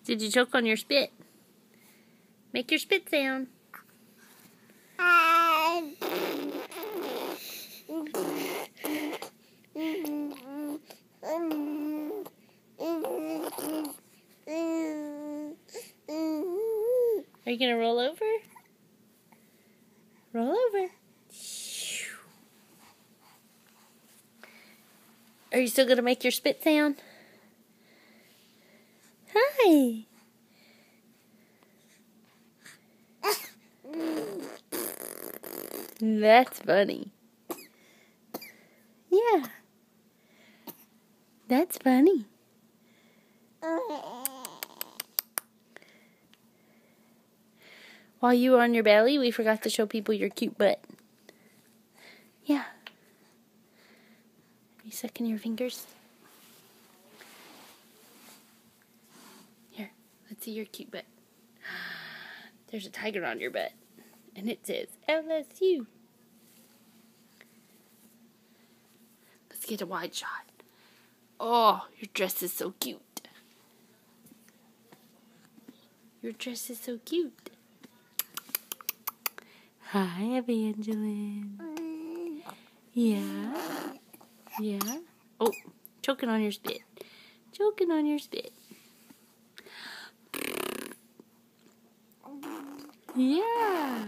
Did you choke on your spit? Make your spit sound. Are you going to roll over? Roll over. Are you still going to make your spit sound? Hi. That's funny. Yeah. That's funny. While you were on your belly, we forgot to show people your cute butt. Yeah. Are you sucking your fingers? Here, let's see your cute butt. There's a tiger on your butt. And it says LSU. Let's get a wide shot. Oh, your dress is so cute. Your dress is so cute. Hi, Evangeline. Yeah? Yeah? Oh, choking on your spit. Choking on your spit. Yeah.